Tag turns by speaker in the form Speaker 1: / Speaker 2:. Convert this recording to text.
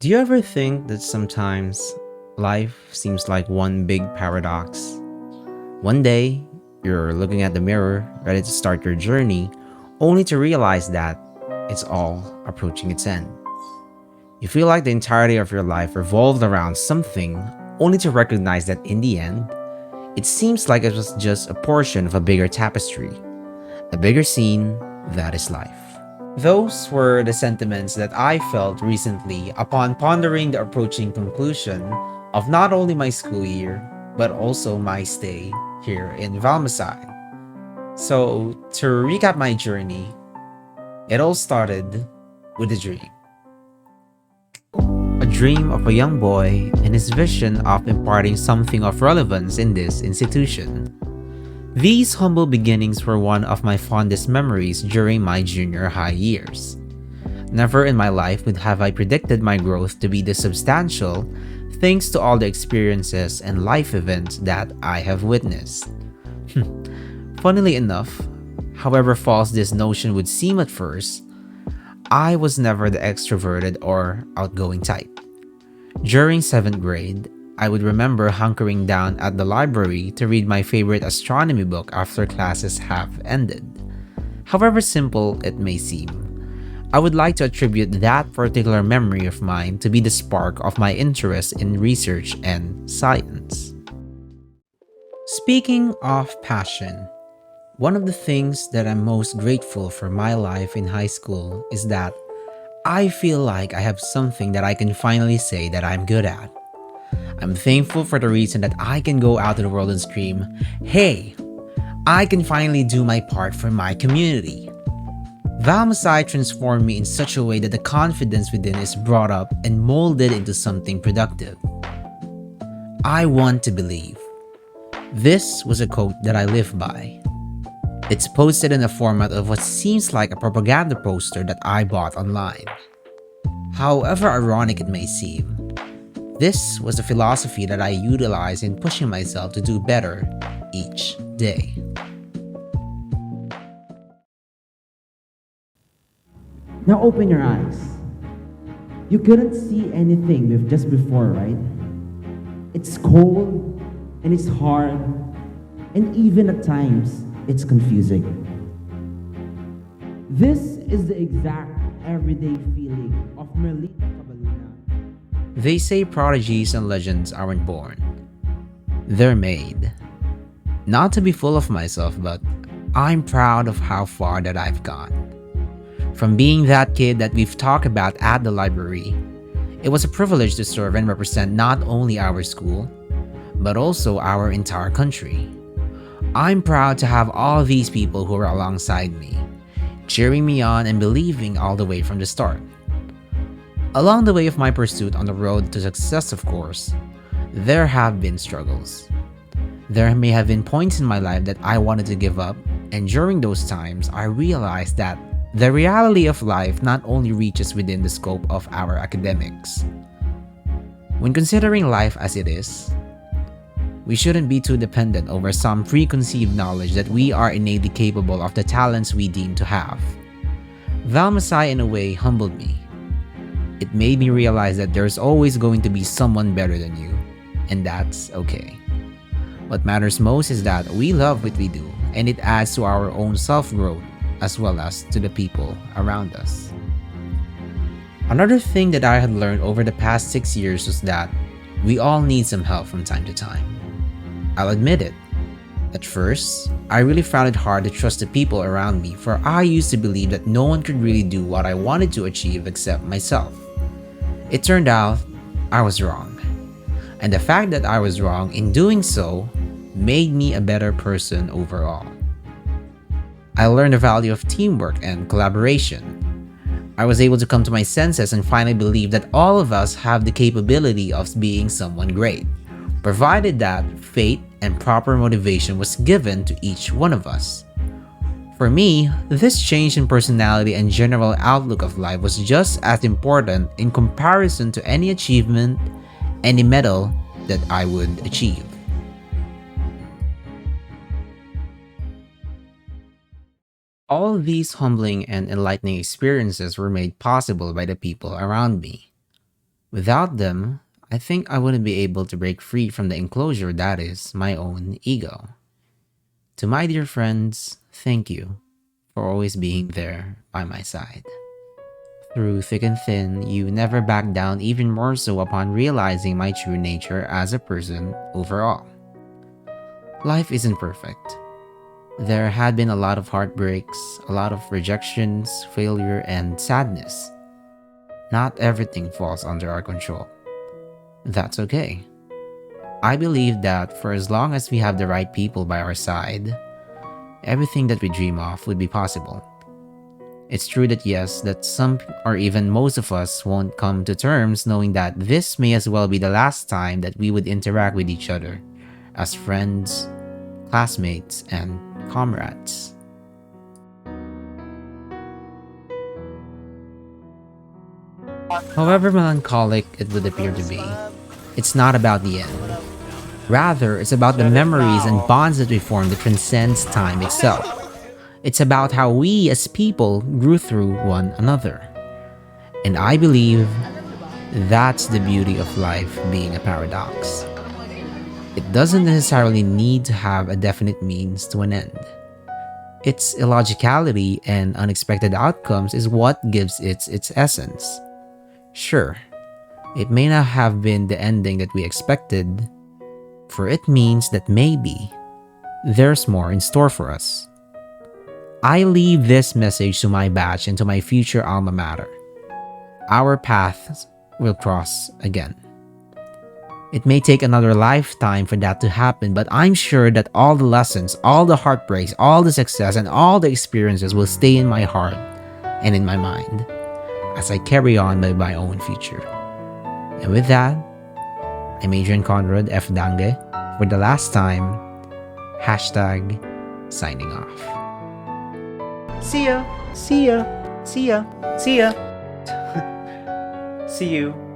Speaker 1: Do you ever think that sometimes life seems like one big paradox? One day, you're looking at the mirror, ready to start your journey, only to realize that it's all approaching its end. You feel like the entirety of your life revolved around something, only to recognize that in the end, it seems like it was just a portion of a bigger tapestry, a bigger scene that is life. Those were the sentiments that I felt recently upon pondering the approaching conclusion of not only my school year, but also my stay here in Valmasai. So, to recap my journey, it all started with a dream. A dream of a young boy and his vision of imparting something of relevance in this institution. These humble beginnings were one of my fondest memories during my junior high years. Never in my life would have I predicted my growth to be this substantial, thanks to all the experiences and life events that I have witnessed. Funnily enough, however false this notion would seem at first, I was never the extroverted or outgoing type. During 7th grade, I would remember hunkering down at the library to read my favorite astronomy book after classes have ended. However simple it may seem, I would like to attribute that particular memory of mine to be the spark of my interest in research and science. Speaking of passion, one of the things that I'm most grateful for my life in high school is that I feel like I have something that I can finally say that I'm good at. I'm thankful for the reason that I can go out to the world and scream, "Hey, I can finally do my part for my community." Valmasai transformed me in such a way that the confidence within is brought up and molded into something productive. I want to believe. This was a quote that I live by. It's posted in the format of what seems like a propaganda poster that I bought online. However ironic it may seem, this was a philosophy that I utilize in pushing myself to do better each day.
Speaker 2: Now open your eyes. You couldn't see anything just before, right? It's cold and it's hard and even at times it's confusing. This is the exact everyday feeling of Merlita Cabaluna.
Speaker 1: They say prodigies and legends aren't born, they're made. Not to be full of myself, but I'm proud of how far that I've gone. From being that kid that we've talked about at the library, it was a privilege to serve and represent not only our school, but also our entire country. I'm proud to have all these people who are alongside me, cheering me on and believing all the way from the start. Along the way of my pursuit on the road to success, of course, there have been struggles. There may have been points in my life that I wanted to give up, and during those times, I realized that the reality of life not only reaches within the scope of our academics. When considering life as it is, we shouldn't be too dependent over some preconceived knowledge that we are innately capable of the talents we deem to have. Valmasai in a way humbled me. It made me realize that there's always going to be someone better than you, and that's okay. What matters most is that we love what we do, and it adds to our own self-growth as well as to the people around us. Another thing that I had learned over the past 6 years was that we all need some help from time to time. I'll admit it. At first, I really found it hard to trust the people around me, for I used to believe that no one could really do what I wanted to achieve except myself. It turned out I was wrong. And the fact that I was wrong in doing so made me a better person overall. I learned the value of teamwork and collaboration. I was able to come to my senses and finally believe that all of us have the capability of being someone great, provided that fate and proper motivation was given to each one of us. For me, this change in personality and general outlook of life was just as important in comparison to any achievement, any medal that I would achieve. All these humbling and enlightening experiences were made possible by the people around me. Without them, I think I wouldn't be able to break free from the enclosure that is my own ego. To my dear friends, thank you for always being there by my side. Through thick and thin, you never backed down, even more so upon realizing my true nature as a person overall. Life isn't perfect. There had been a lot of heartbreaks, a lot of rejections, failure, and sadness. Not everything falls under our control. That's okay. I believe that for as long as we have the right people by our side, everything that we dream of would be possible. It's true that yes, that some or even most of us won't come to terms knowing that this may as well be the last time that we would interact with each other as friends, classmates, and comrades. However melancholic it would appear to be, it's not about the end. Rather, it's about the memories and bonds that we form that transcends time itself. It's about how we as people grew through one another. And I believe that's the beauty of life being a paradox. It doesn't necessarily need to have a definite means to an end. Its illogicality and unexpected outcomes is what gives it its essence. Sure, it may not have been the ending that we expected, for it means that maybe there's more in store for us. I leave this message to my batch and to my future alma mater. Our paths will cross again. It may take another lifetime for that to happen, but I'm sure that all the lessons, all the heartbreaks, all the success, and all the experiences will stay in my heart and in my mind as I carry on by my own future. And with that, I'm Adrian Conrad F. Dange for the last time, hashtag signing off.
Speaker 3: See ya, see ya, see ya, see ya. See you.